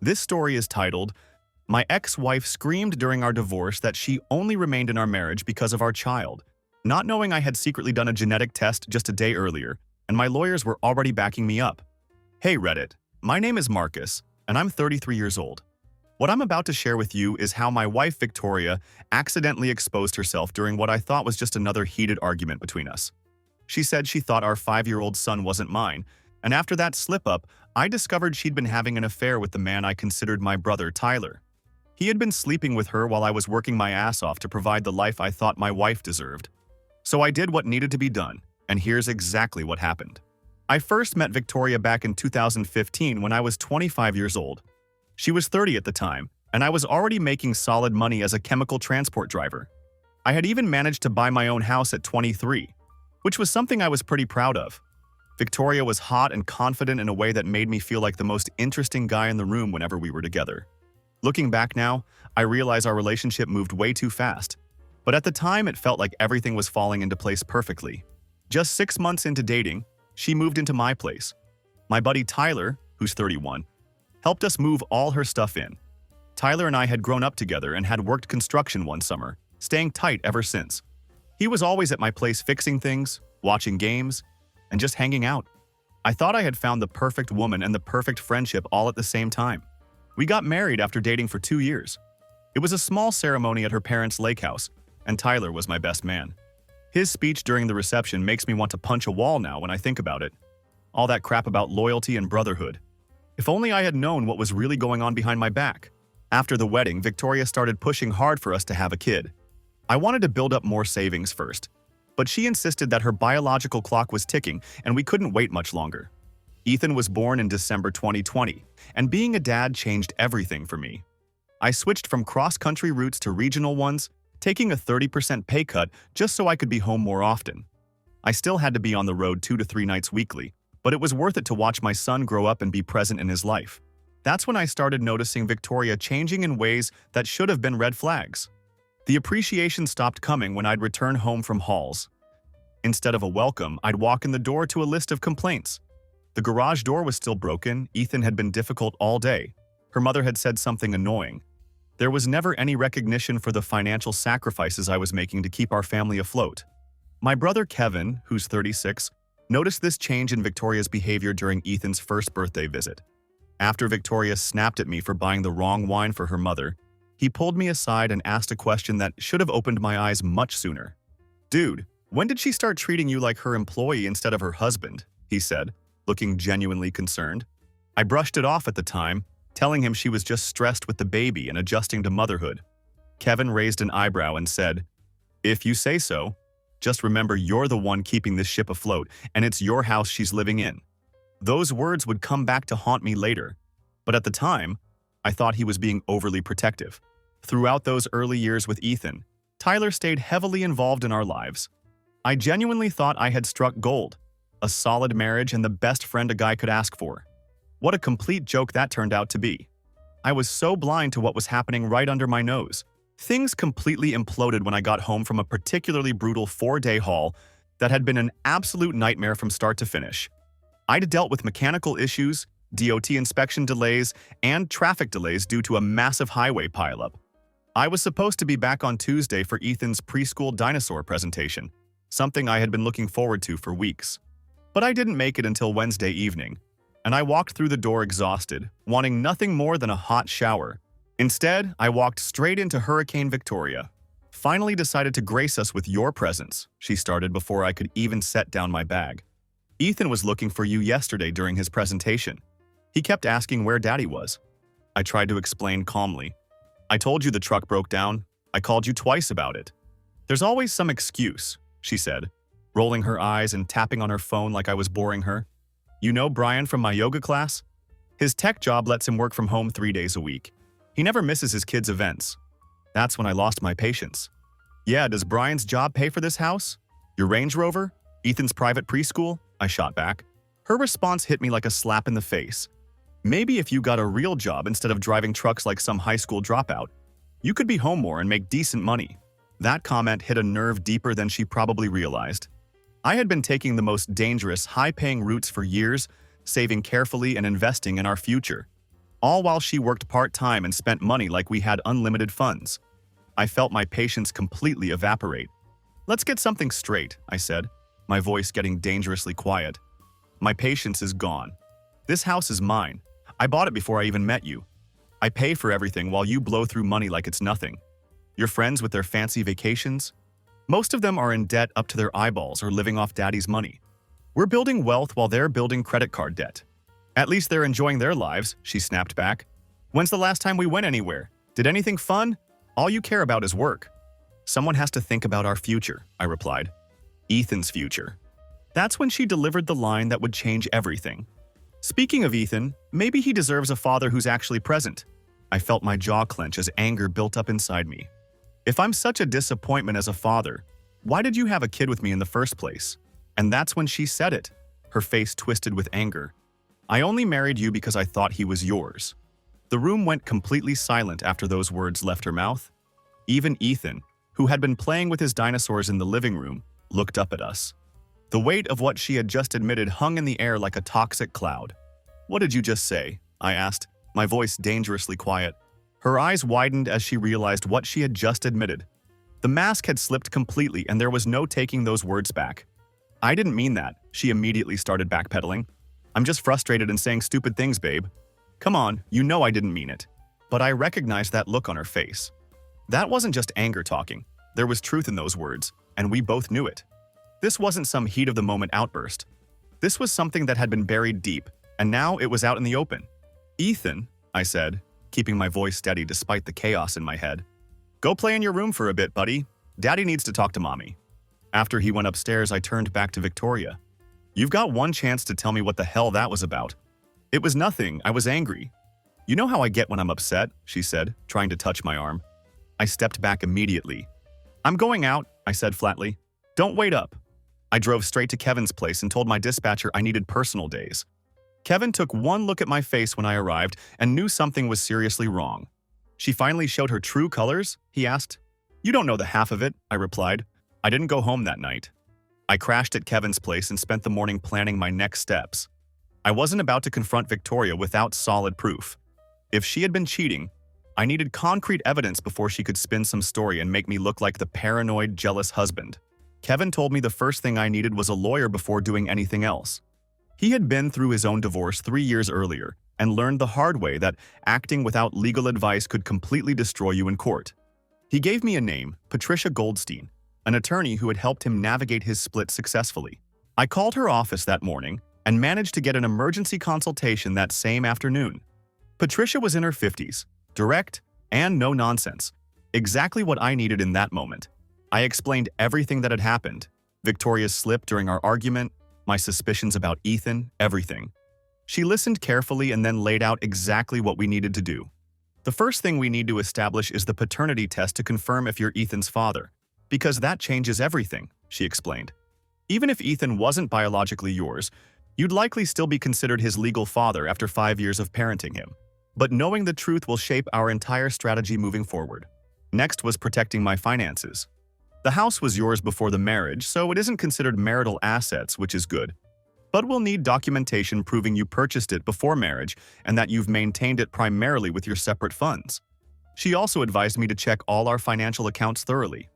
This story is titled, My Ex-Wife Screamed During Our Divorce That She Only Remained in Our Marriage Because of Our Child, not knowing I had secretly done a genetic test just a day earlier, and my lawyers were already backing me up. Hey Reddit, my name is Marcus, and I'm 33 years old. What I'm about to share with you is how my wife Victoria accidentally exposed herself during what I thought was just another heated argument between us. She said she thought our 5-year-old son wasn't mine, and after that slip-up, I discovered she'd been having an affair with the man I considered my brother, Tyler. He had been sleeping with her while I was working my ass off to provide the life I thought my wife deserved. So I did what needed to be done, and here's exactly what happened. I first met Victoria back in 2015 when I was 25 years old. She was 30 at the time, and I was already making solid money as a chemical transport driver. I had even managed to buy my own house at 23, which was something I was pretty proud of. Victoria was hot and confident in a way that made me feel like the most interesting guy in the room whenever we were together. Looking back now, I realize our relationship moved way too fast, but at the time it felt like everything was falling into place perfectly. Just 6 months into dating, she moved into my place. My buddy Tyler, who's 31, helped us move all her stuff in. Tyler and I had grown up together and had worked construction one summer, staying tight ever since. He was always at my place fixing things, watching games, and just hanging out. I thought I had found the perfect woman and the perfect friendship all at the same time. We got married after dating for 2 years. It was a small ceremony at her parents' lake house, and Tyler was my best man. His speech during the reception makes me want to punch a wall now when I think about it. All that crap about loyalty and brotherhood. If only I had known what was really going on behind my back. After the wedding, Victoria started pushing hard for us to have a kid. I wanted to build up more savings first, but she insisted that her biological clock was ticking and we couldn't wait much longer. Ethan was born in December 2020, and being a dad changed everything for me. I switched from cross-country routes to regional ones, taking a 30% pay cut just so I could be home more often. I still had to be on the road 2 to 3 nights weekly, but it was worth it to watch my son grow up and be present in his life. That's when I started noticing Victoria changing in ways that should have been red flags. The appreciation stopped coming when I'd return home from hauls. Instead of a welcome, I'd walk in the door to a list of complaints. The garage door was still broken, Ethan had been difficult all day, her mother had said something annoying. There was never any recognition for the financial sacrifices I was making to keep our family afloat. My brother Kevin, who's 36, noticed this change in Victoria's behavior during Ethan's first birthday visit. After Victoria snapped at me for buying the wrong wine for her mother, he pulled me aside and asked a question that should have opened my eyes much sooner. "Dude, when did she start treating you like her employee instead of her husband?" he said, looking genuinely concerned. I brushed it off at the time, telling him she was just stressed with the baby and adjusting to motherhood. Kevin raised an eyebrow and said, "If you say so, just remember you're the one keeping this ship afloat and it's your house she's living in." Those words would come back to haunt me later, but at the time, I thought he was being overly protective. Throughout those early years with Ethan, Tyler stayed heavily involved in our lives. I genuinely thought I had struck gold, a solid marriage and the best friend a guy could ask for. What a complete joke that turned out to be. I was so blind to what was happening right under my nose. Things completely imploded when I got home from a particularly brutal 4-day haul that had been an absolute nightmare from start to finish. I'd dealt with mechanical issues, DOT inspection delays, and traffic delays due to a massive highway pileup. I was supposed to be back on Tuesday for Ethan's preschool dinosaur presentation, something I had been looking forward to for weeks. But I didn't make it until Wednesday evening, and I walked through the door exhausted, wanting nothing more than a hot shower. Instead, I walked straight into Hurricane Victoria. "Finally decided to grace us with your presence," she started before I could even set down my bag. "Ethan was looking for you yesterday during his presentation. He kept asking where Daddy was." I tried to explain calmly. "I told you the truck broke down. I called you twice about it." "There's always some excuse," she said, rolling her eyes and tapping on her phone like I was boring her. "You know Brian from my yoga class? His tech job lets him work from home 3 days a week. He never misses his kids' events." That's when I lost my patience. "Yeah, does Brian's job pay for this house? Your Range Rover? Ethan's private preschool?" I shot back. Her response hit me like a slap in the face. "Maybe if you got a real job instead of driving trucks like some high school dropout, you could be home more and make decent money." That comment hit a nerve deeper than she probably realized. I had been taking the most dangerous, high-paying routes for years, saving carefully and investing in our future. all while she worked part-time and spent money like we had unlimited funds. I felt my patience completely evaporate. "Let's get something straight," I said, my voice getting dangerously quiet. "My patience is gone. This house is mine. I bought it before I even met you. I pay for everything while you blow through money like it's nothing. Your friends with their fancy vacations? Most of them are in debt up to their eyeballs or living off daddy's money. We're building wealth while they're building credit card debt. At least they're enjoying their lives," she snapped back. "When's the last time we went anywhere? Did anything fun? All you care about is work." "Someone has to think about our future," I replied. "Ethan's future." That's when she delivered the line that would change everything. "Speaking of Ethan, maybe he deserves a father who's actually present." I felt my jaw clench as anger built up inside me. "If I'm such a disappointment as a father, why did you have a kid with me in the first place?" And that's when she said it, her face twisted with anger. "I only married you because I thought he was yours." The room went completely silent after those words left her mouth. Even Ethan, who had been playing with his dinosaurs in the living room, looked up at us. The weight of what she had just admitted hung in the air like a toxic cloud. "What did you just say?" I asked, my voice dangerously quiet. Her eyes widened as she realized what she had just admitted. The mask had slipped completely and there was no taking those words back. "I didn't mean that," she immediately started backpedaling. "I'm just frustrated and saying stupid things, babe." "Come on, you know I didn't mean it." But I recognized that look on her face. That wasn't just anger talking. There was truth in those words, and we both knew it. This wasn't some heat-of-the-moment outburst. This was something that had been buried deep, and now it was out in the open. "Ethan," I said, keeping my voice steady despite the chaos in my head. "Go play in your room for a bit, buddy. Daddy needs to talk to mommy." After he went upstairs, I turned back to Victoria. "You've got one chance to tell me what the hell that was about." "It was nothing. I was angry." "You know how I get when I'm upset," she said, trying to touch my arm. I stepped back immediately. "I'm going out," I said flatly. "Don't wait up." I drove straight to Kevin's place and told my dispatcher I needed personal days. Kevin took one look at my face when I arrived and knew something was seriously wrong. "She finally showed her true colors?" he asked. "You don't know the half of it," I replied. I didn't go home that night. I crashed at Kevin's place and spent the morning planning my next steps. I wasn't about to confront Victoria without solid proof. If she had been cheating, I needed concrete evidence before she could spin some story and make me look like the paranoid, jealous husband. Kevin told me the first thing I needed was a lawyer before doing anything else. He had been through his own divorce 3 years earlier and learned the hard way that acting without legal advice could completely destroy you in court. He gave me a name, Patricia Goldstein, an attorney who had helped him navigate his split successfully. I called her office that morning and managed to get an emergency consultation that same afternoon. Patricia was in her 50s, direct and no nonsense, exactly what I needed in that moment. I explained everything that had happened, Victoria's slip during our argument, my suspicions about Ethan, everything. She listened carefully and then laid out exactly what we needed to do. "The first thing we need to establish is the paternity test to confirm if you're Ethan's father, because that changes everything," she explained. "Even if Ethan wasn't biologically yours, you'd likely still be considered his legal father after 5 years of parenting him. But knowing the truth will shape our entire strategy moving forward." Next was protecting my finances. The house was yours before the marriage, so it isn't considered marital assets, which is good. But we'll need documentation proving you purchased it before marriage and that you've maintained it primarily with your separate funds. She also advised me to check all our financial accounts thoroughly.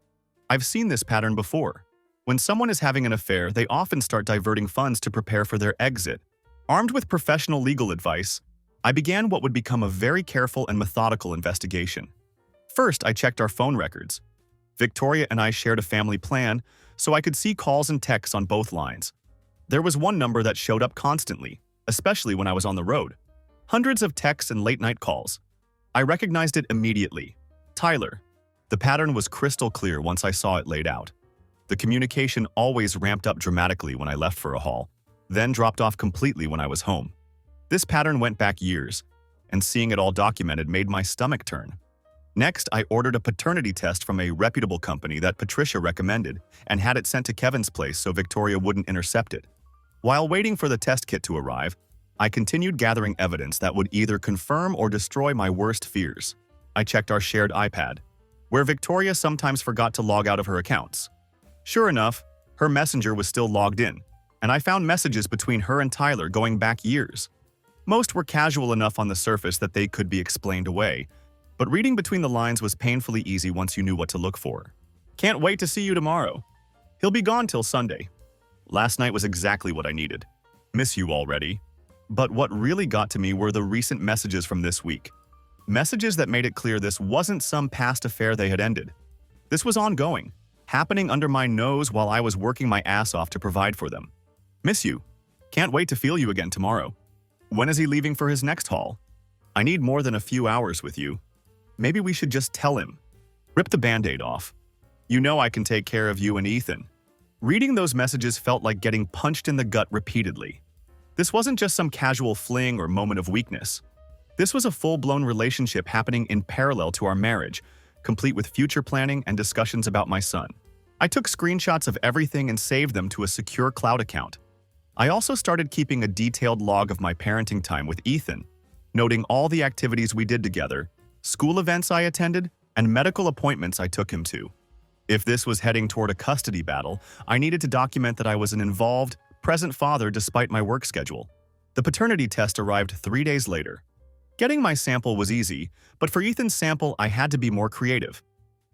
I've seen this pattern before. When someone is having an affair, they often start diverting funds to prepare for their exit. Armed with professional legal advice, I began what would become a very careful and methodical investigation. First, I checked our phone records. Victoria and I shared a family plan, so I could see calls and texts on both lines. There was one number that showed up constantly, especially when I was on the road. Hundreds of texts and late-night calls. I recognized it immediately. Tyler. The pattern was crystal clear once I saw it laid out. The communication always ramped up dramatically when I left for a haul, then dropped off completely when I was home. This pattern went back years, and seeing it all documented made my stomach turn. Next, I ordered a paternity test from a reputable company that Patricia recommended and had it sent to Kevin's place so Victoria wouldn't intercept it. While waiting for the test kit to arrive, I continued gathering evidence that would either confirm or destroy my worst fears. I checked our shared iPad, where Victoria sometimes forgot to log out of her accounts. Sure enough, her messenger was still logged in, and I found messages between her and Tyler going back years. Most were casual enough on the surface that they could be explained away, but reading between the lines was painfully easy once you knew what to look for. Can't wait to see you tomorrow. He'll be gone till Sunday. Last night was exactly what I needed. Miss you already. But what really got to me were the recent messages from this week. Messages that made it clear this wasn't some past affair they had ended. This was ongoing, happening under my nose while I was working my ass off to provide for them. Miss you. Can't wait to feel you again tomorrow. When is he leaving for his next haul? I need more than a few hours with you. Maybe we should just tell him. Rip the band-aid off. You know I can take care of you and Ethan. Reading those messages felt like getting punched in the gut repeatedly. This wasn't just some casual fling or moment of weakness. This was a full-blown relationship happening in parallel to our marriage, complete with future planning and discussions about my son. I took screenshots of everything and saved them to a secure cloud account. I also started keeping a detailed log of my parenting time with Ethan, noting all the activities we did together, school events I attended, and medical appointments I took him to. If this was heading toward a custody battle, I needed to document that I was an involved, present father despite my work schedule. The paternity test arrived 3 days later. Getting my sample was easy, but for Ethan's sample, I had to be more creative.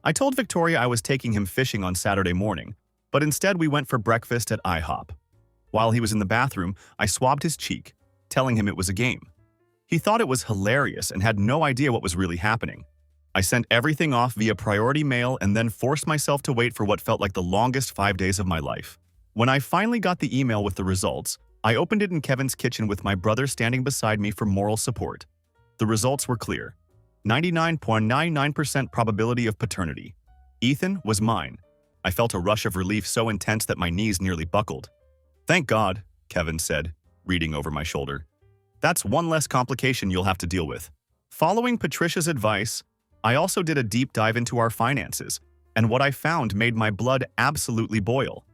I told Victoria I was taking him fishing on Saturday morning, but instead we went for breakfast at IHOP. While he was in the bathroom, I swabbed his cheek, telling him it was a game. He thought it was hilarious and had no idea what was really happening. I sent everything off via priority mail and then forced myself to wait for what felt like the longest 5 days of my life. When I finally got the email with the results, I opened it in Kevin's kitchen with my brother standing beside me for moral support. The results were clear. 99.99% probability of paternity. Ethan was mine. I felt a rush of relief so intense that my knees nearly buckled. Thank God, Kevin said, reading over my shoulder. That's one less complication you'll have to deal with. Following Patricia's advice, I also did a deep dive into our finances, and what I found made my blood absolutely boil.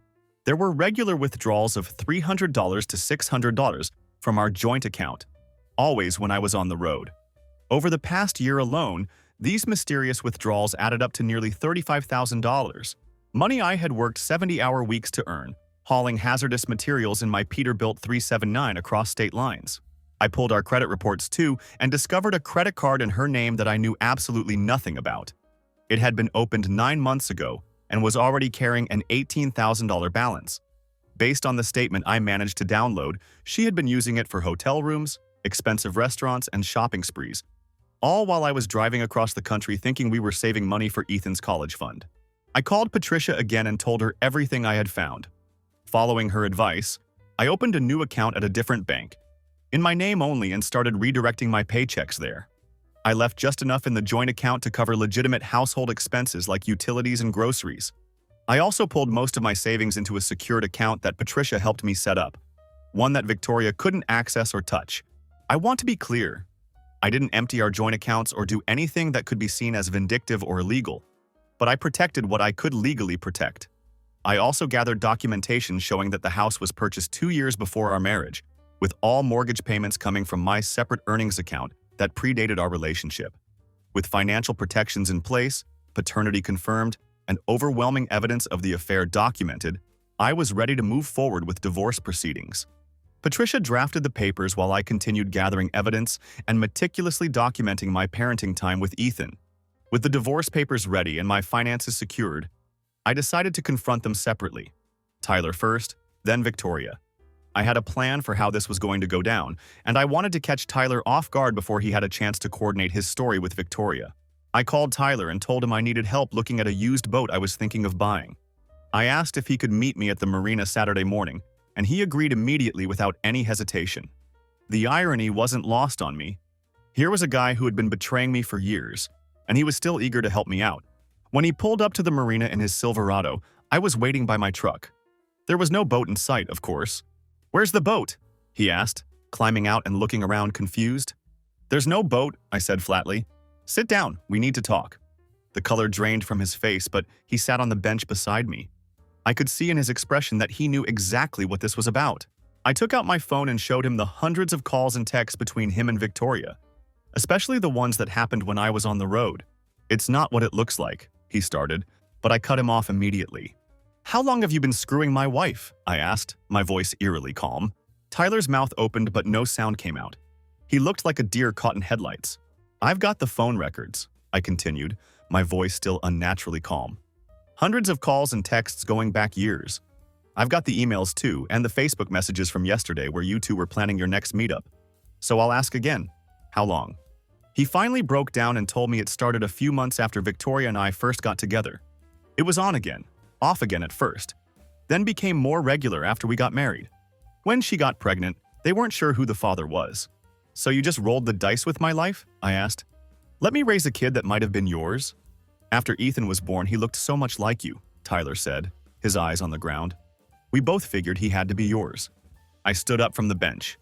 There were regular withdrawals of $300 to $600 from our joint account, always when I was on the road. Over the past year alone, these mysterious withdrawals added up to nearly $35,000, money I had worked 70-hour weeks to earn, hauling hazardous materials in my Peterbilt 379 across state lines. I pulled our credit reports too and discovered a credit card in her name that I knew absolutely nothing about. It had been opened 9 months ago and was already carrying an $18,000 balance. Based on the statement I managed to download, she had been using it for hotel rooms, expensive restaurants, and shopping sprees, all while I was driving across the country thinking we were saving money for Ethan's college fund. I called Patricia again and told her everything I had found. Following her advice, I opened a new account at a different bank, in my name only, and started redirecting my paychecks there. I left just enough in the joint account to cover legitimate household expenses like utilities and groceries. I also pulled most of my savings into a secured account that Patricia helped me set up, one that Victoria couldn't access or touch. I want to be clear. I didn't empty our joint accounts or do anything that could be seen as vindictive or illegal, but I protected what I could legally protect. I also gathered documentation showing that the house was purchased 2 years before our marriage, with all mortgage payments coming from my separate earnings account that predated our relationship. With financial protections in place, paternity confirmed, and overwhelming evidence of the affair documented, I was ready to move forward with divorce proceedings. Patricia drafted the papers while I continued gathering evidence and meticulously documenting my parenting time with Ethan. With the divorce papers ready and my finances secured, I decided to confront them separately. Tyler first, then Victoria. I had a plan for how this was going to go down, and I wanted to catch Tyler off guard before he had a chance to coordinate his story with Victoria. I called Tyler and told him I needed help looking at a used boat I was thinking of buying. I asked if he could meet me at the marina Saturday morning, and he agreed immediately without any hesitation. The irony wasn't lost on me. Here was a guy who had been betraying me for years, and he was still eager to help me out. When he pulled up to the marina in his Silverado, I was waiting by my truck. There was no boat in sight, of course. "Where's the boat?" he asked, climbing out and looking around confused. "There's no boat," I said flatly. "Sit down, we need to talk." The color drained from his face, but he sat on the bench beside me. I could see in his expression that he knew exactly what this was about. I took out my phone and showed him the hundreds of calls and texts between him and Victoria, especially the ones that happened when I was on the road. "It's not what it looks like," he started, but I cut him off immediately. "How long have you been screwing my wife?" I asked, my voice eerily calm. Tyler's mouth opened but no sound came out. He looked like a deer caught in headlights. I've got the phone records, I continued, my voice still unnaturally calm. Hundreds of calls and texts going back years. I've got the emails too, and the Facebook messages from yesterday where you two were planning your next meetup. So I'll ask again, how long? He finally broke down and told me it started a few months after Victoria and I first got together. It was on again, off again at first, then became more regular after we got married. When she got pregnant, they weren't sure who the father was. So you just rolled the dice with my life? I asked. Let me raise a kid that might have been yours? After Ethan was born, he looked so much like you, Tyler said, his eyes on the ground. We both figured he had to be yours. I stood up from the bench.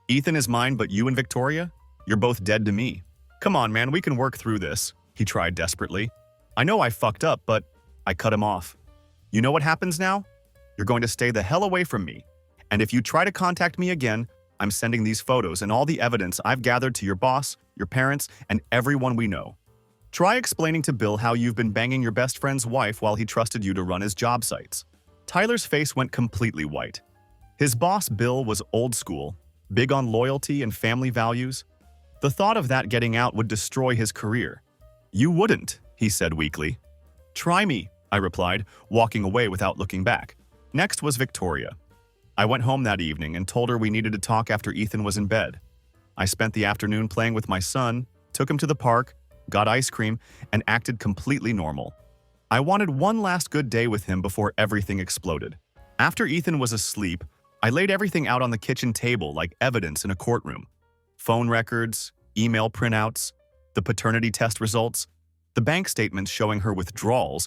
Ethan is mine, but you and Victoria? You're both dead to me. Come on, man, we can work through this, he tried desperately. I know I fucked up, but I cut him off. You know what happens now? You're going to stay the hell away from me. And if you try to contact me again, I'm sending these photos and all the evidence I've gathered to your boss, your parents, and everyone we know. Try explaining to Bill how you've been banging your best friend's wife while he trusted you to run his job sites. Tyler's face went completely white. His boss, Bill, was old school, big on loyalty and family values. The thought of that getting out would destroy his career. You wouldn't, he said weakly. Try me, I replied, walking away without looking back. Next was Victoria. I went home that evening and told her we needed to talk after Ethan was in bed. I spent the afternoon playing with my son, took him to the park, got ice cream, and acted completely normal. I wanted one last good day with him before everything exploded. After Ethan was asleep, I laid everything out on the kitchen table like evidence in a courtroom. Phone records, email printouts, the paternity test results, the bank statements showing her withdrawals,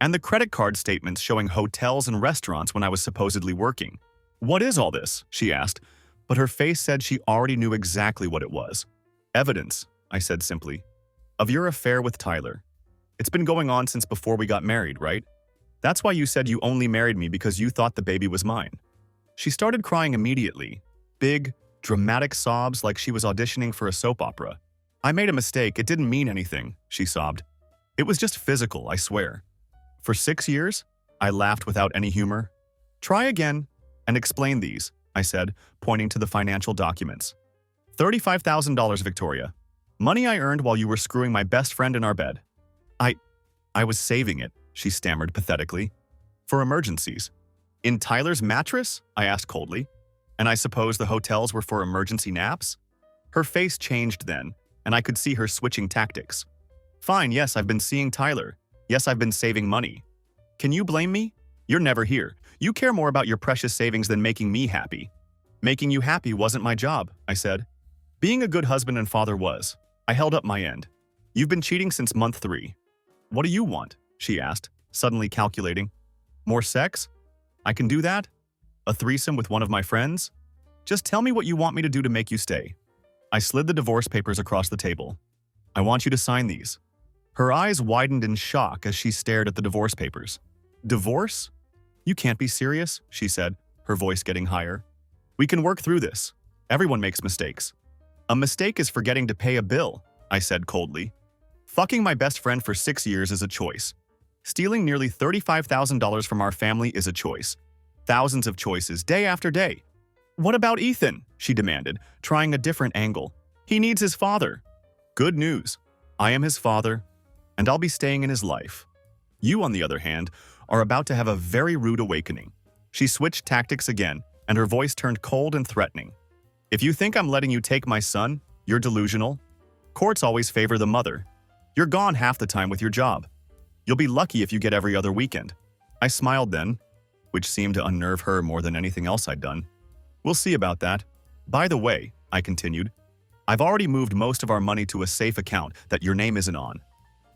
and the credit card statements showing hotels and restaurants when I was supposedly working. What is all this? She asked, but her face said she already knew exactly what it was. Evidence, I said simply, of your affair with Tyler. It's been going on since before we got married, right? That's why you said you only married me because you thought the baby was mine. She started crying immediately, big, dramatic sobs like she was auditioning for a soap opera. I made a mistake, it didn't mean anything, she sobbed. It was just physical, I swear. For 6 years? I laughed without any humor. Try again and explain these, I said, pointing to the financial documents. $35,000, Victoria. Money I earned while you were screwing my best friend in our bed. I was saving it, she stammered pathetically. For emergencies. In Tyler's mattress? I asked coldly. And I suppose the hotels were for emergency naps? Her face changed then, and I could see her switching tactics. Fine, yes, I've been seeing Tyler. Yes, I've been saving money. Can you blame me? You're never here. You care more about your precious savings than making me happy. Making you happy wasn't my job, I said. Being a good husband and father was. I held up my end. You've been cheating since month 3. What do you want? She asked, suddenly calculating. More sex? I can do that? A threesome with one of my friends? Just tell me what you want me to do to make you stay. I slid the divorce papers across the table. I want you to sign these. Her eyes widened in shock as she stared at the divorce papers. Divorce? You can't be serious, she said, her voice getting higher. We can work through this. Everyone makes mistakes. A mistake is forgetting to pay a bill, I said coldly. Fucking my best friend for 6 years is a choice. Stealing nearly $35,000 from our family is a choice. Thousands of choices, day after day. What about Ethan? She demanded, trying a different angle. He needs his father. Good news. I am his father, and I'll be staying in his life. You, on the other hand, are about to have a very rude awakening. She switched tactics again, and her voice turned cold and threatening. If you think I'm letting you take my son, you're delusional. Courts always favor the mother. You're gone half the time with your job. You'll be lucky if you get every other weekend. I smiled then, which seemed to unnerve her more than anything else I'd done. We'll see about that. By the way, I continued, I've already moved most of our money to a safe account that your name isn't on.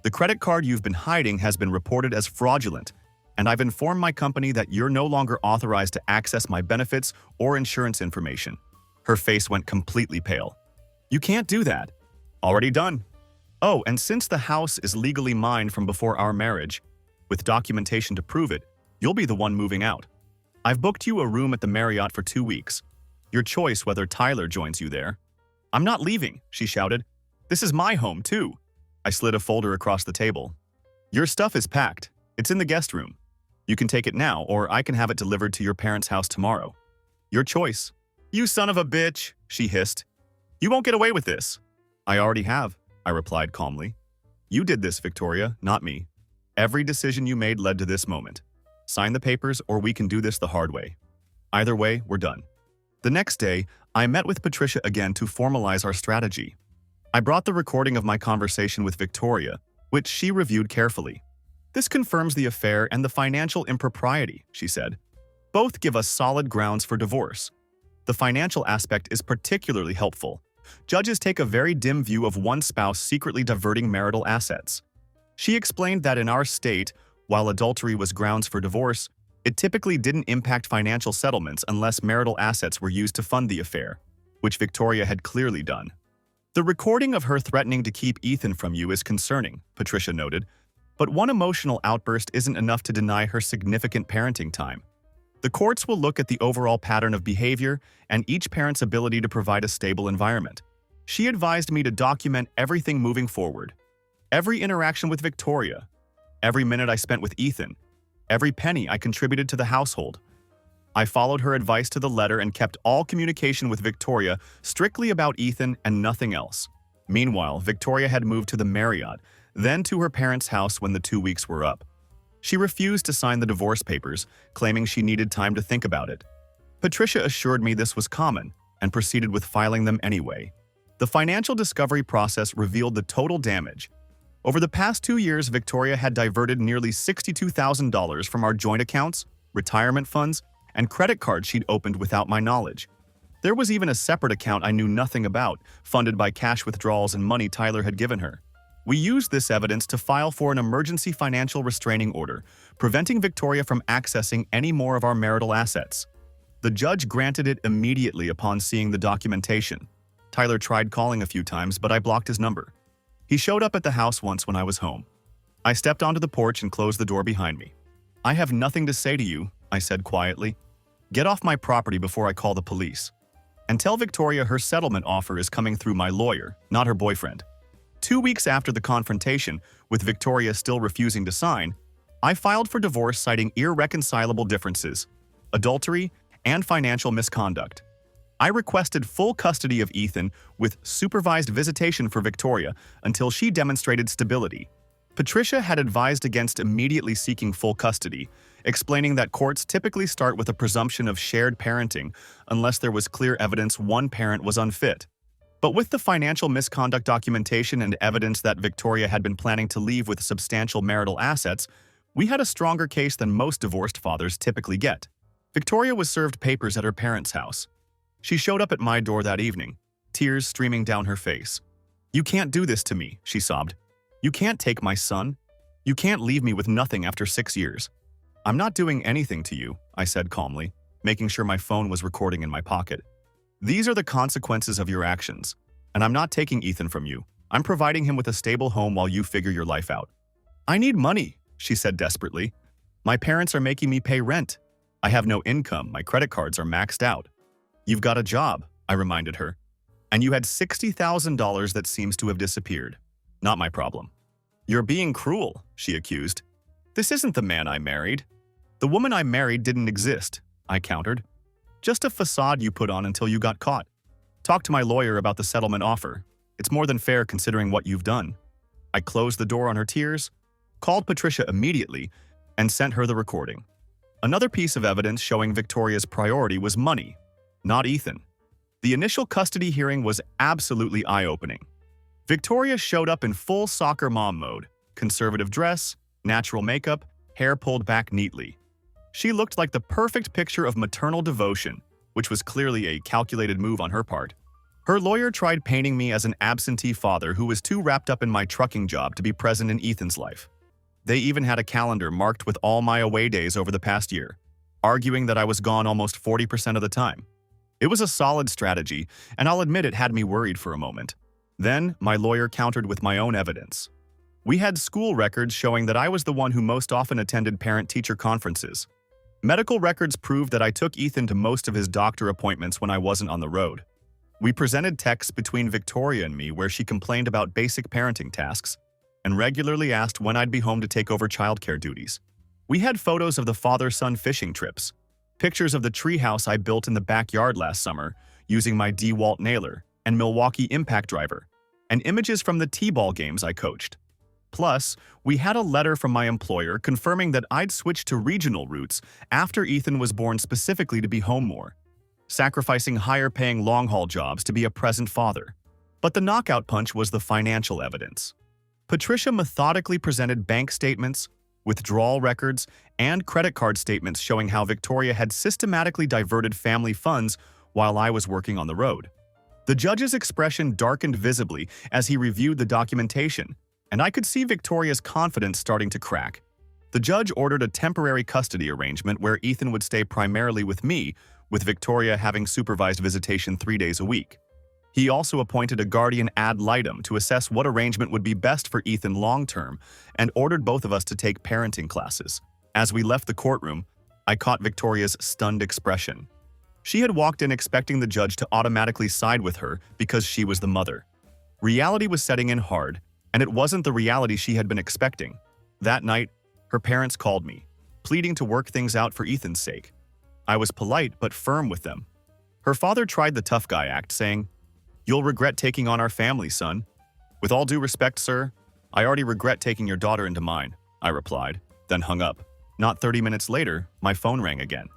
The credit card you've been hiding has been reported as fraudulent, and I've informed my company that you're no longer authorized to access my benefits or insurance information. Her face went completely pale. You can't do that. Already done. Oh, and since the house is legally mine from before our marriage, with documentation to prove it, you'll be the one moving out. I've booked you a room at the Marriott for 2 weeks. Your choice whether Tyler joins you there. I'm not leaving, she shouted. This is my home, too. I slid a folder across the table. Your stuff is packed. It's in the guest room. You can take it now, or I can have it delivered to your parents' house tomorrow. Your choice. You son of a bitch, she hissed. You won't get away with this. I already have, I replied calmly. You did this, Victoria, not me. Every decision you made led to this moment. Sign the papers or we can do this the hard way. Either way, we're done. The next day, I met with Patricia again to formalize our strategy. I brought the recording of my conversation with Victoria, which she reviewed carefully. This confirms the affair and the financial impropriety, she said. Both give us solid grounds for divorce. The financial aspect is particularly helpful. Judges take a very dim view of one spouse secretly diverting marital assets. She explained that in our state, while adultery was grounds for divorce, it typically didn't impact financial settlements unless marital assets were used to fund the affair, which Victoria had clearly done. The recording of her threatening to keep Ethan from you is concerning, Patricia noted, but one emotional outburst isn't enough to deny her significant parenting time. The courts will look at the overall pattern of behavior and each parent's ability to provide a stable environment. She advised me to document everything moving forward. Every interaction with Victoria, every minute I spent with Ethan, every penny I contributed to the household. I followed her advice to the letter and kept all communication with Victoria strictly about Ethan and nothing else. Meanwhile, Victoria had moved to the Marriott, then to her parents' house when the 2 weeks were up. She refused to sign the divorce papers, claiming she needed time to think about it. Patricia assured me this was common and proceeded with filing them anyway. The financial discovery process revealed the total damage. Over the past 2 years, Victoria had diverted nearly $62,000 from our joint accounts, retirement funds, and credit cards she'd opened without my knowledge. There was even a separate account I knew nothing about, funded by cash withdrawals and money Tyler had given her. We used this evidence to file for an emergency financial restraining order, preventing Victoria from accessing any more of our marital assets. The judge granted it immediately upon seeing the documentation. Tyler tried calling a few times, but I blocked his number. He showed up at the house once when I was home. I stepped onto the porch and closed the door behind me. I have nothing to say to you, I said quietly. Get off my property before I call the police. And tell Victoria her settlement offer is coming through my lawyer, not her boyfriend. 2 weeks after the confrontation, with Victoria still refusing to sign, I filed for divorce citing irreconcilable differences, adultery, and financial misconduct. I requested full custody of Ethan with supervised visitation for Victoria until she demonstrated stability. Patricia had advised against immediately seeking full custody, explaining that courts typically start with a presumption of shared parenting unless there was clear evidence one parent was unfit. But with the financial misconduct documentation and evidence that Victoria had been planning to leave with substantial marital assets, we had a stronger case than most divorced fathers typically get. Victoria was served papers at her parents' house. She showed up at my door that evening, tears streaming down her face. "You can't do this to me," she sobbed. "You can't take my son. You can't leave me with nothing after 6 years." "I'm not doing anything to you," I said calmly, making sure my phone was recording in my pocket. "These are the consequences of your actions, and I'm not taking Ethan from you. I'm providing him with a stable home while you figure your life out." "I need money," she said desperately. "My parents are making me pay rent. I have no income, my credit cards are maxed out." "You've got a job," I reminded her. "And you had $60,000 that seems to have disappeared. Not my problem." "You're being cruel," she accused. "This isn't the man I married." "The woman I married didn't exist," I countered. "Just a facade you put on until you got caught. Talk to my lawyer about the settlement offer. It's more than fair considering what you've done." I closed the door on her tears, called Patricia immediately, and sent her the recording. Another piece of evidence showing Victoria's priority was money, not Ethan. The initial custody hearing was absolutely eye-opening. Victoria showed up in full soccer mom mode, conservative dress, natural makeup, hair pulled back neatly. She looked like the perfect picture of maternal devotion, which was clearly a calculated move on her part. Her lawyer tried painting me as an absentee father who was too wrapped up in my trucking job to be present in Ethan's life. They even had a calendar marked with all my away days over the past year, arguing that I was gone almost 40% of the time. It was a solid strategy, and I'll admit it had me worried for a moment. Then, my lawyer countered with my own evidence. We had school records showing that I was the one who most often attended parent-teacher conferences. Medical records proved that I took Ethan to most of his doctor appointments when I wasn't on the road. We presented texts between Victoria and me where she complained about basic parenting tasks and regularly asked when I'd be home to take over childcare duties. We had photos of the father-son fishing trips, pictures of the treehouse I built in the backyard last summer using my DeWalt nailer, and Milwaukee Impact driver, and images from the T-ball games I coached. Plus, we had a letter from my employer confirming that I'd switched to regional routes after Ethan was born specifically to be home more, sacrificing higher-paying long-haul jobs to be a present father. But the knockout punch was the financial evidence. Patricia methodically presented bank statements, withdrawal records, and credit card statements showing how Victoria had systematically diverted family funds while I was working on the road. The judge's expression darkened visibly as he reviewed the documentation, and I could see Victoria's confidence starting to crack. The judge ordered a temporary custody arrangement where Ethan would stay primarily with me, with Victoria having supervised visitation 3 days a week. He also appointed a guardian ad litem to assess what arrangement would be best for Ethan long-term and ordered both of us to take parenting classes. As we left the courtroom, I caught Victoria's stunned expression. She had walked in expecting the judge to automatically side with her because she was the mother. Reality was setting in hard, and it wasn't the reality she had been expecting. That night, her parents called me, pleading to work things out for Ethan's sake. I was polite but firm with them. Her father tried the tough guy act, saying, "You'll regret taking on our family, son." "With all due respect, sir, I already regret taking your daughter into mine," I replied, then hung up. Not 30 minutes later, my phone rang again.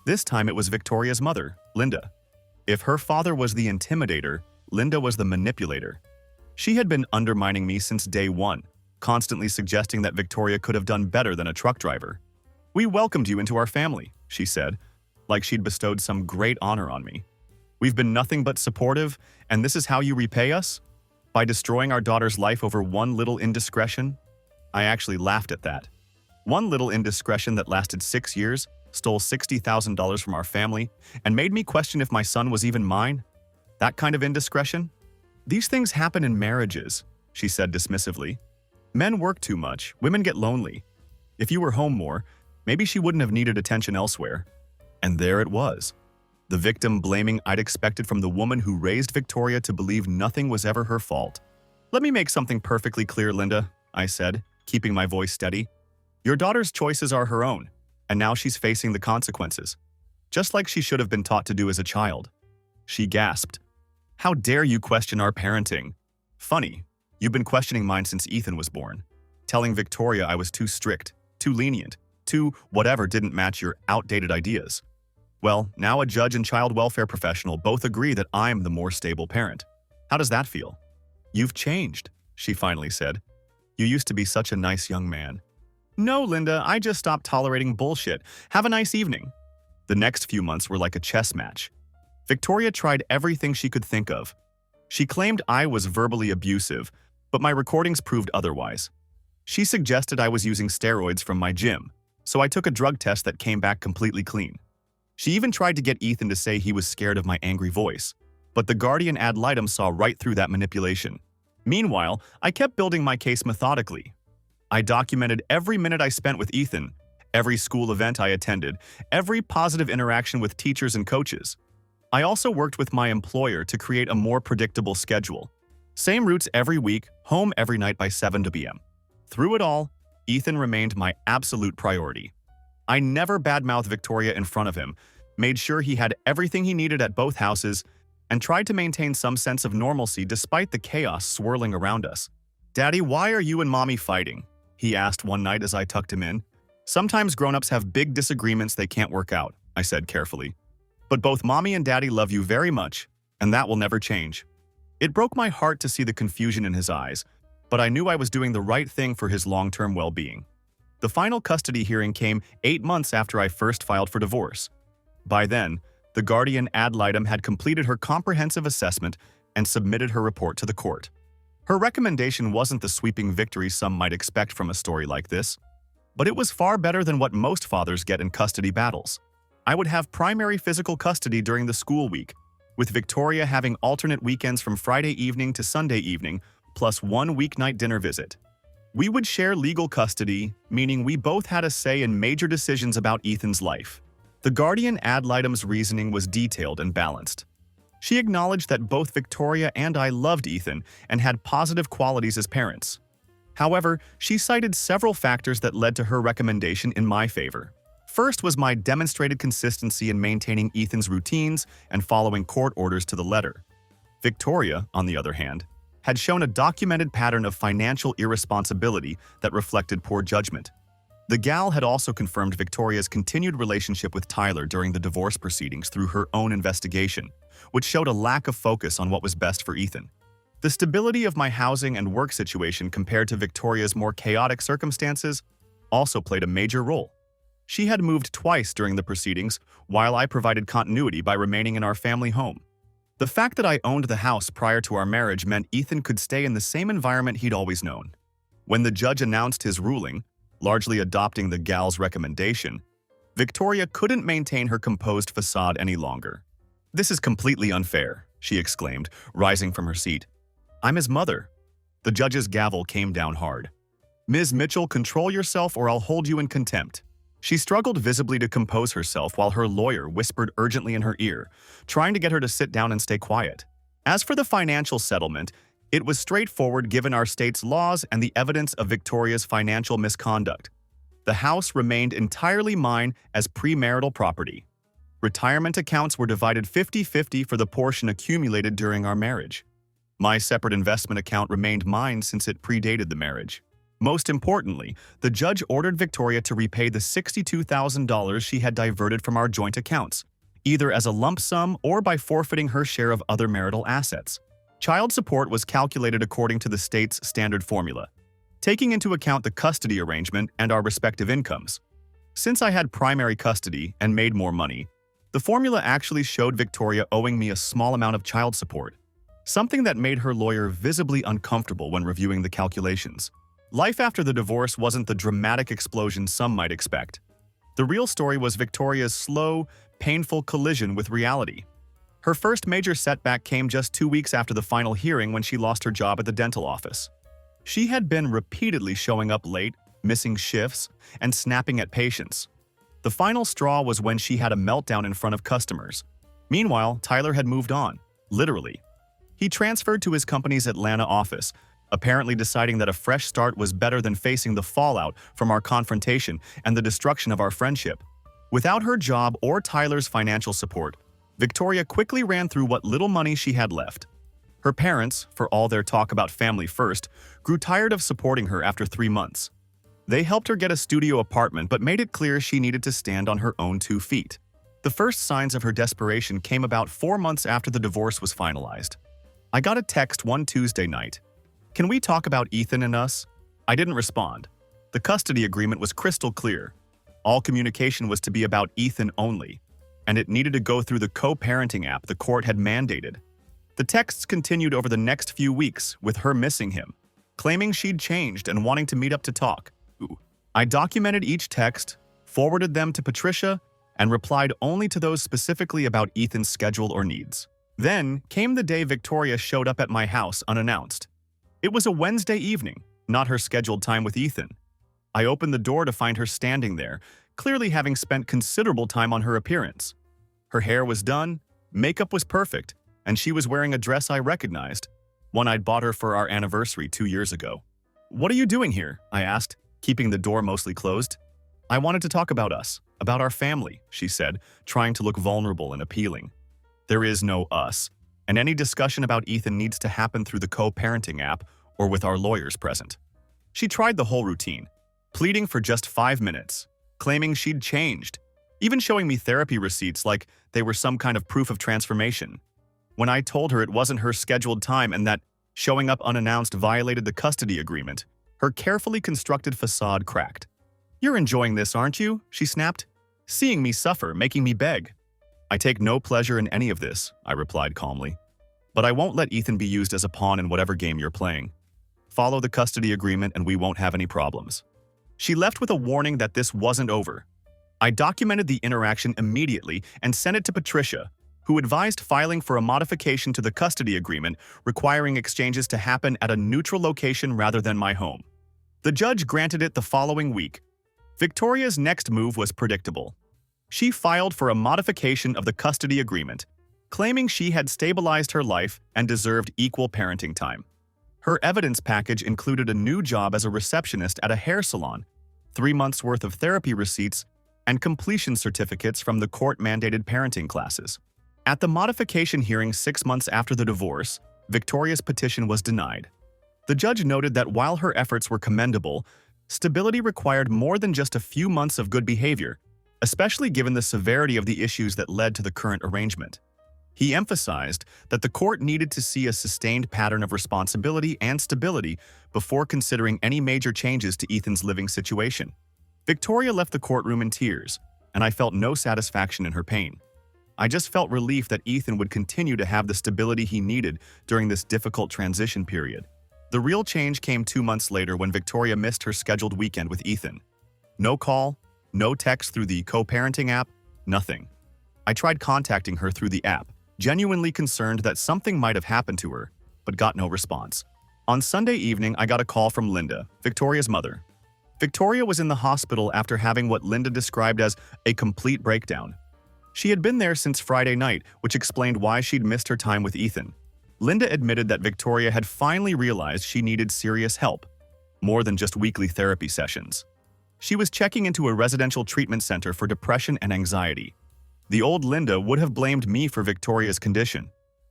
This time it was Victoria's mother, Linda. If her father was the intimidator, Linda was the manipulator. She had been undermining me since day one, constantly suggesting that Victoria could have done better than a truck driver. "We welcomed you into our family," she said, like she'd bestowed some great honor on me. "We've been nothing but supportive, and this is how you repay us? By destroying our daughter's life over one little indiscretion?" I actually laughed at that. One little indiscretion that lasted 6 years, stole $60,000 from our family, and made me question if my son was even mine? That kind of indiscretion? "These things happen in marriages," she said dismissively. "Men work too much, women get lonely. If you were home more, maybe she wouldn't have needed attention elsewhere." And there it was. The victim blaming I'd expected from the woman who raised Victoria to believe nothing was ever her fault. "Let me make something perfectly clear, Linda," I said, keeping my voice steady. "Your daughter's choices are her own, and now she's facing the consequences, just like she should have been taught to do as a child." She gasped. "How dare you question our parenting? Funny, you've been questioning mine since Ethan was born, telling Victoria I was too strict, too lenient, too whatever didn't match your outdated ideas. Well, now a judge and child welfare professional both agree that I'm the more stable parent. How does that feel?" "You've changed," she finally said. "You used to be such a nice young man." "No, Linda, I just stopped tolerating bullshit. Have a nice evening." The next few months were like a chess match. Victoria tried everything she could think of. She claimed I was verbally abusive, but my recordings proved otherwise. She suggested I was using steroids from my gym, so I took a drug test that came back completely clean. She even tried to get Ethan to say he was scared of my angry voice, but the guardian ad litem saw right through that manipulation. Meanwhile, I kept building my case methodically. I documented every minute I spent with Ethan, every school event I attended, every positive interaction with teachers and coaches. I also worked with my employer to create a more predictable schedule. Same routes every week, home every night by 7 p.m. Through it all, Ethan remained my absolute priority. I never badmouthed Victoria in front of him, made sure he had everything he needed at both houses, and tried to maintain some sense of normalcy despite the chaos swirling around us. "Daddy, why are you and Mommy fighting?" he asked one night as I tucked him in. "Sometimes grown-ups have big disagreements they can't work out," I said carefully. "But both Mommy and Daddy love you very much, and that will never change." It broke my heart to see the confusion in his eyes, but I knew I was doing the right thing for his long-term well-being. The final custody hearing came 8 months after I first filed for divorce. By then, the guardian ad litem had completed her comprehensive assessment and submitted her report to the court. Her recommendation wasn't the sweeping victory some might expect from a story like this, but it was far better than what most fathers get in custody battles. I would have primary physical custody during the school week, with Victoria having alternate weekends from Friday evening to Sunday evening, plus one weeknight dinner visit. We would share legal custody, meaning we both had a say in major decisions about Ethan's life. The guardian ad litem's reasoning was detailed and balanced. She acknowledged that both Victoria and I loved Ethan and had positive qualities as parents. However, she cited several factors that led to her recommendation in my favor. First was my demonstrated consistency in maintaining Ethan's routines and following court orders to the letter. Victoria, on the other hand, had shown a documented pattern of financial irresponsibility that reflected poor judgment. The gal had also confirmed Victoria's continued relationship with Tyler during the divorce proceedings through her own investigation, which showed a lack of focus on what was best for Ethan. The stability of my housing and work situation compared to Victoria's more chaotic circumstances also played a major role. She had moved twice during the proceedings, while I provided continuity by remaining in our family home. The fact that I owned the house prior to our marriage meant Ethan could stay in the same environment he'd always known. When the judge announced his ruling, largely adopting the gal's recommendation, Victoria couldn't maintain her composed facade any longer. "This is completely unfair," she exclaimed, rising from her seat. "I'm his mother." The judge's gavel came down hard. "Ms. Mitchell, control yourself or I'll hold you in contempt." She struggled visibly to compose herself while her lawyer whispered urgently in her ear, trying to get her to sit down and stay quiet. As for the financial settlement, it was straightforward given our state's laws and the evidence of Victoria's financial misconduct. The house remained entirely mine as premarital property. Retirement accounts were divided 50-50 for the portion accumulated during our marriage. My separate investment account remained mine since it predated the marriage. Most importantly, the judge ordered Victoria to repay the $62,000 she had diverted from our joint accounts, either as a lump sum or by forfeiting her share of other marital assets. Child support was calculated according to the state's standard formula, taking into account the custody arrangement and our respective incomes. Since I had primary custody and made more money, the formula actually showed Victoria owing me a small amount of child support, something that made her lawyer visibly uncomfortable when reviewing the calculations. Life after the divorce wasn't the dramatic explosion some might expect. The real story was Victoria's slow, painful collision with reality. Her first major setback came just 2 weeks after the final hearing when she lost her job at the dental office. She had been repeatedly showing up late, missing shifts, and snapping at patients. The final straw was when she had a meltdown in front of customers. Meanwhile, Tyler had moved on, literally. He transferred to his company's Atlanta office, apparently deciding that a fresh start was better than facing the fallout from our confrontation and the destruction of our friendship. Without her job or Tyler's financial support, Victoria quickly ran through what little money she had left. Her parents, for all their talk about family first, grew tired of supporting her after 3 months. They helped her get a studio apartment but made it clear she needed to stand on her own 2 feet. The first signs of her desperation came about 4 months after the divorce was finalized. I got a text one Tuesday night. "Can we talk about Ethan and us?" I didn't respond. The custody agreement was crystal clear. All communication was to be about Ethan only, and it needed to go through the co-parenting app the court had mandated. The texts continued over the next few weeks, with her missing him, claiming she'd changed and wanting to meet up to talk. I documented each text, forwarded them to Patricia, and replied only to those specifically about Ethan's schedule or needs. Then came the day Victoria showed up at my house unannounced. It was a Wednesday evening, not her scheduled time with Ethan. I opened the door to find her standing there, clearly having spent considerable time on her appearance. Her hair was done, makeup was perfect, and she was wearing a dress I recognized, one I'd bought her for our anniversary 2 years ago. "What are you doing here?" I asked, keeping the door mostly closed. "I wanted to talk about us, about our family," she said, trying to look vulnerable and appealing. "There is no us, and any discussion about Ethan needs to happen through the co-parenting app or with our lawyers present." She tried the whole routine, pleading for just 5 minutes, claiming she'd changed, even showing me therapy receipts like they were some kind of proof of transformation. When I told her it wasn't her scheduled time and that showing up unannounced violated the custody agreement, her carefully constructed facade cracked. "You're enjoying this, aren't you?" she snapped. "Seeing me suffer, making me beg." "I take no pleasure in any of this," I replied calmly. "But I won't let Ethan be used as a pawn in whatever game you're playing. Follow the custody agreement and we won't have any problems." She left with a warning that this wasn't over. I documented the interaction immediately and sent it to Patricia, who advised filing for a modification to the custody agreement requiring exchanges to happen at a neutral location rather than my home. The judge granted it the following week. Victoria's next move was predictable. She filed for a modification of the custody agreement, claiming she had stabilized her life and deserved equal parenting time. Her evidence package included a new job as a receptionist at a hair salon, 3 months' worth of therapy receipts, and completion certificates from the court-mandated parenting classes. At the modification hearing 6 months after the divorce, Victoria's petition was denied. The judge noted that while her efforts were commendable, stability required more than just a few months of good behavior, especially given the severity of the issues that led to the current arrangement. He emphasized that the court needed to see a sustained pattern of responsibility and stability before considering any major changes to Ethan's living situation. Victoria left the courtroom in tears, and I felt no satisfaction in her pain. I just felt relief that Ethan would continue to have the stability he needed during this difficult transition period. The real change came 2 months later when Victoria missed her scheduled weekend with Ethan. No call, no text through the co-parenting app, nothing. I tried contacting her through the app, genuinely concerned that something might have happened to her, but got no response. On Sunday evening, I got a call from Linda, Victoria's mother. Victoria was in the hospital after having what Linda described as a complete breakdown. She had been there since Friday night, which explained why she'd missed her time with Ethan. Linda admitted that Victoria had finally realized she needed serious help, more than just weekly therapy sessions. She was checking into a residential treatment center for depression and anxiety. The old Linda would have blamed me for Victoria's condition,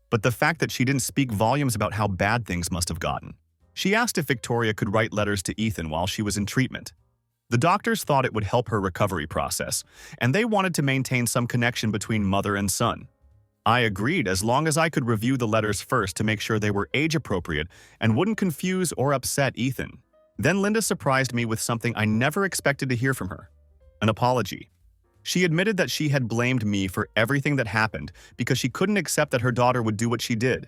but the fact that she didn't speak volumes about how bad things must have gotten. She asked if Victoria could write letters to Ethan while she was in treatment. The doctors thought it would help her recovery process, and they wanted to maintain some connection between mother and son. I agreed as long as I could review the letters first to make sure they were age-appropriate and wouldn't confuse or upset Ethan. Then Linda surprised me with something I never expected to hear from her: an apology. She admitted that she had blamed me for everything that happened because she couldn't accept that her daughter would do what she did.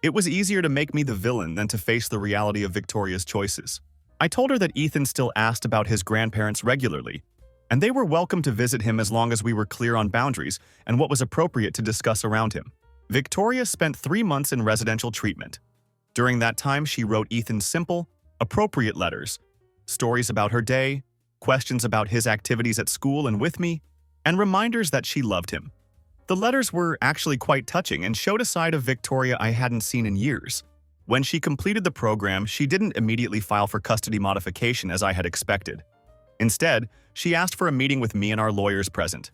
It was easier to make me the villain than to face the reality of Victoria's choices. I told her that Ethan still asked about his grandparents regularly, and they were welcome to visit him as long as we were clear on boundaries and what was appropriate to discuss around him. Victoria spent 3 months in residential treatment. During that time, she wrote Ethan simple, appropriate letters, stories about her day, questions about his activities at school and with me, and reminders that she loved him. The letters were actually quite touching and showed a side of Victoria I hadn't seen in years. When she completed the program, she didn't immediately file for custody modification as I had expected. Instead, she asked for a meeting with me and our lawyers present.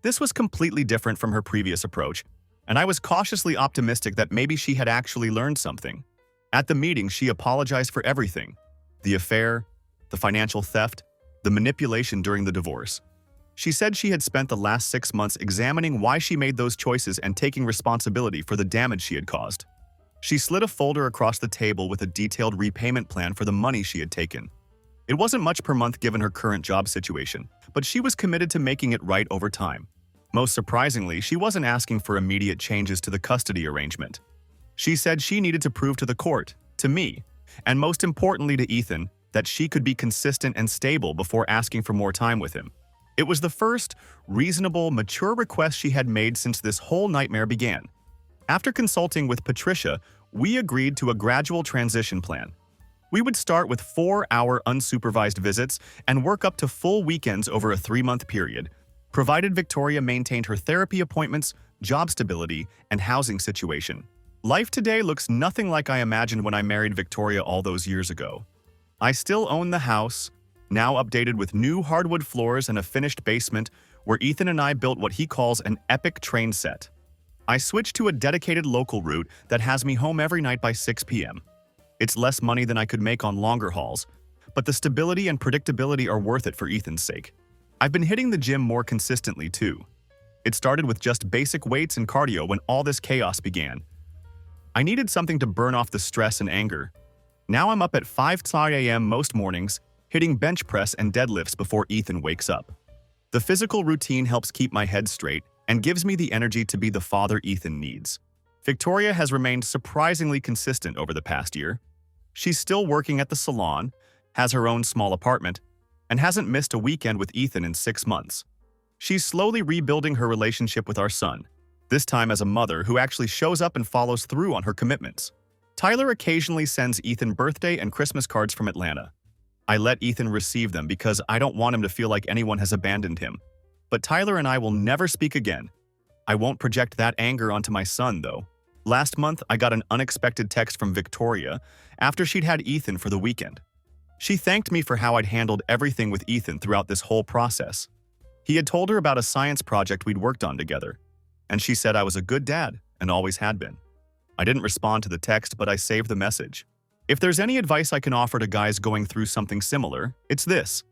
This was completely different from her previous approach, and I was cautiously optimistic that maybe she had actually learned something. At the meeting, she apologized for everything: the affair, the financial theft, the manipulation during the divorce. She said she had spent the last 6 months examining why she made those choices and taking responsibility for the damage she had caused. She slid a folder across the table with a detailed repayment plan for the money she had taken. It wasn't much per month given her current job situation, but she was committed to making it right over time. Most surprisingly, she wasn't asking for immediate changes to the custody arrangement. She said she needed to prove to the court, to me, and most importantly to Ethan, that she could be consistent and stable before asking for more time with him. It was the first reasonable, mature request she had made since this whole nightmare began. After consulting with Patricia, we agreed to a gradual transition plan. We would start with 4-hour unsupervised visits and work up to full weekends over a 3-month period, provided Victoria maintained her therapy appointments, job stability, and housing situation. Life today looks nothing like I imagined when I married Victoria all those years ago. I still own the house, now updated with new hardwood floors and a finished basement, where Ethan and I built what he calls an epic train set. I switched to a dedicated local route that has me home every night by 6 p.m. It's less money than I could make on longer hauls, but the stability and predictability are worth it for Ethan's sake. I've been hitting the gym more consistently too. It started with just basic weights and cardio when all this chaos began. I needed something to burn off the stress and anger. Now I'm up at 5:30 a.m. most mornings, hitting bench press and deadlifts before Ethan wakes up. The physical routine helps keep my head straight and gives me the energy to be the father Ethan needs. Victoria has remained surprisingly consistent over the past year. She's still working at the salon, has her own small apartment, and hasn't missed a weekend with Ethan in 6 months. She's slowly rebuilding her relationship with our son, this time as a mother who actually shows up and follows through on her commitments. Tyler occasionally sends Ethan birthday and Christmas cards from Atlanta. I let Ethan receive them because I don't want him to feel like anyone has abandoned him. But Tyler and I will never speak again. I won't project that anger onto my son, though. Last month, I got an unexpected text from Victoria after she'd had Ethan for the weekend. She thanked me for how I'd handled everything with Ethan throughout this whole process. He had told her about a science project we'd worked on together. and she said I was a good dad and always had been. I didn't respond to the text, but I saved the message. If there's any advice I can offer to guys going through something similar, it's this.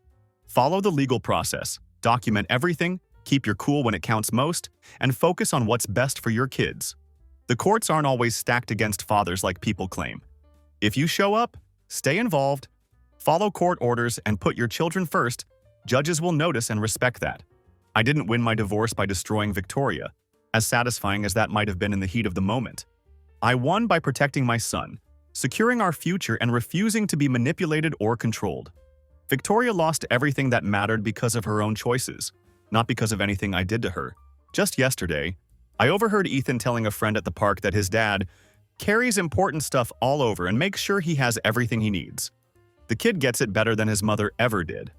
Follow the legal process, document everything, keep your cool when it counts most, and focus on what's best for your kids. The courts aren't always stacked against fathers like people claim. If you show up, stay involved, follow court orders, and put your children first, judges will notice and respect that. I didn't win my divorce by destroying Victoria, as satisfying as that might have been in the heat of the moment. I won by protecting my son, securing our future, and refusing to be manipulated or controlled. Victoria lost everything that mattered because of her own choices, not because of anything I did to her. Just yesterday, I overheard Ethan telling a friend at the park that his dad carries important stuff all over and makes sure he has everything he needs. The kid gets it better than his mother ever did.